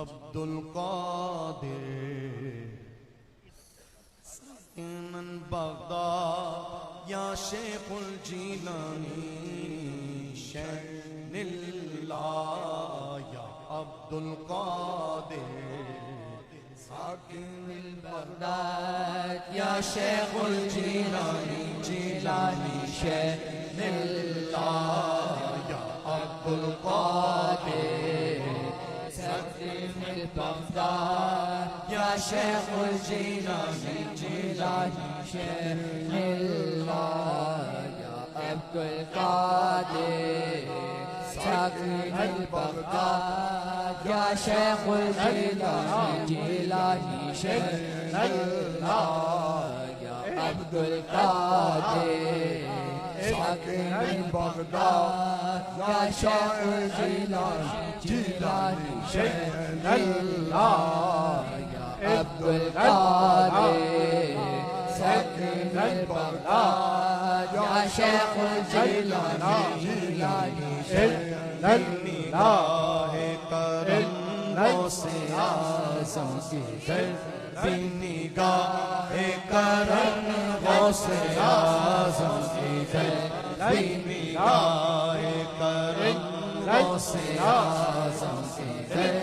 عبد القادر من بغداد یا شیخ الجیلانی شین اللہ یا عبد القادر ساکن بغداد یا شیخ الجیلانی جیلانی شین اللہ یا عبد القادر ساکن بغداد یا شیخ الجیلانی جیلانی شین اللہ یا عبد القادر ساکن بغداد یا شیخ الجیلانی جیلانی شین اللہ یا عبد القادر ساکن بغداد یا شیخ الجیلانی جیلانی شین اللہ یا عبد القادر ساکن بغداد یا شیخ الجیلانی جیلانی شین نگاہ کرم سے اعظم کی در نگاہ کرم سے اعظم کی در نگاہ کرم سے اعظم کی در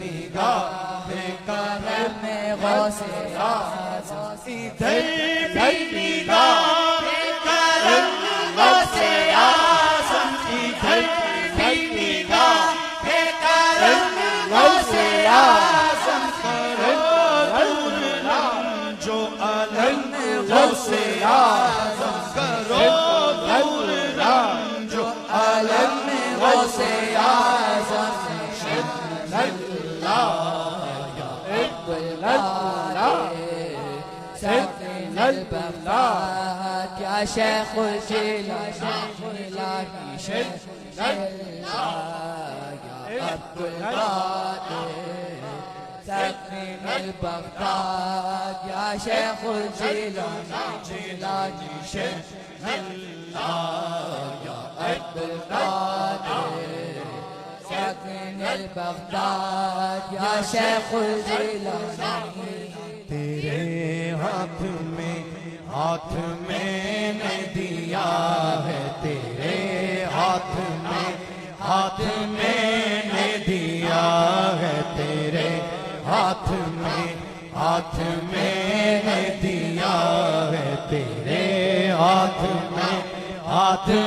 نگاہ کرم غوث اعظم کی در نگاہ کرم غوث اعظم کی در غوث اعظم کرو دور رنج جو عالم غوث اعظم شین اللہ یا عبد القادر ساکن بغداد یا شیخ الجیلانی شین اللہ یا عبد القادر ساکن بغداد یا شیخ الجیلانی جیلانی شین اللہ یا عبد القادر ساکن بغداد یا شیخ الجیلانی تیرے ہاتھ میں نے دیا ہے تیرے ہاتھ میں نے دیا ہے تیرے ہاتھ میں نے دیا ہے تیرے ہاتھ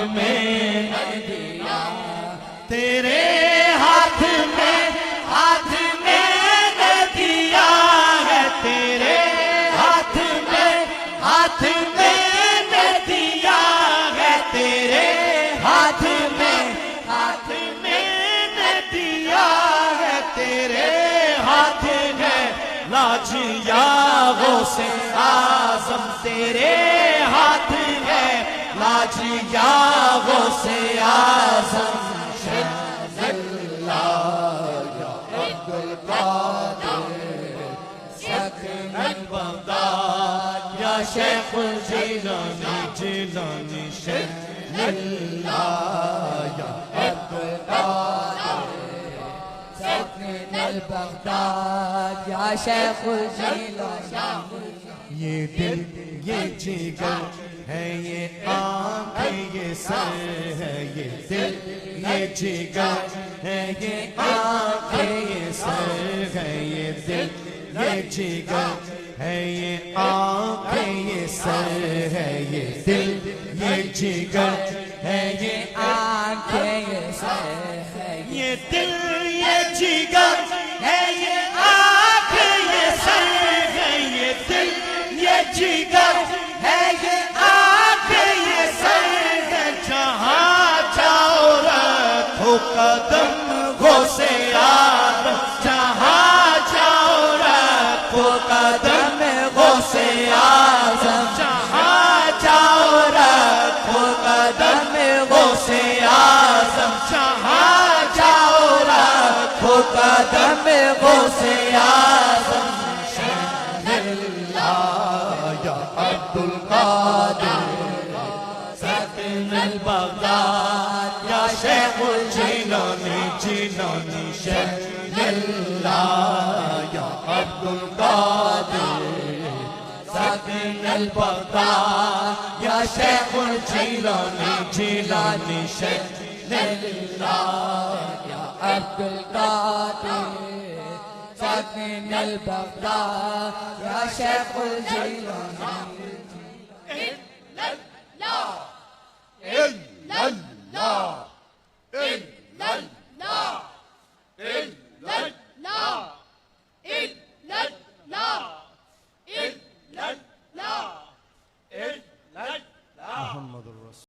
میں نے دیا تیرے ہاتھ میں نے دیا ہے تیرے ہاتھ میں نے دیا ہے تیرے ہاتھ میں نے دیا ہے تیرے ہاتھ ہے لاج یا غوث اعظم تیرے ہاتھ ہے لاج یا غوث اعظم شین اللہ یا عبد القادر ساکن بغداد یا شیخ الجیلانی جیلانی شین اللہ یا عبد القادر ساکن بغداد یا شیخ الجیلانی یہ دل یہ جگر ہے یہ آنکھ یہ سر ہے یہ دل یہ جگر ہے یہ آنکھ یہ سر ہے یہ دل یہ جگر ہے یہ آنکھ یہ سر ہے یہ دل یہ جگر ہے یہ آنکھ یہ سر ہے یہ دل یہ جگر ہے یہ آنکھ یہ سر ہے یہ دل یہ جگر ہے یہ آنکھ یہ سر ہے جہاں جاؤ رکھو قدم غوث اعظم جہاں جاؤ رکھو قدم غوث اعظم جہاں جاؤ رکھو قدم غوث اعظم جہاں جاؤ رکھو قدم غوث اعظم شین اللہ یا عبد القادر ساکن بغداد یا شیخ شیخ الجیلانی جیلانی شیخ اللہ یا عبد القادر ساکن البغداد یا شیخ الجیلانی جیلانی شیخ اللہ یا عبد القادر ساکن البغداد یا شیخ الجیلانی إلا الله إلا الله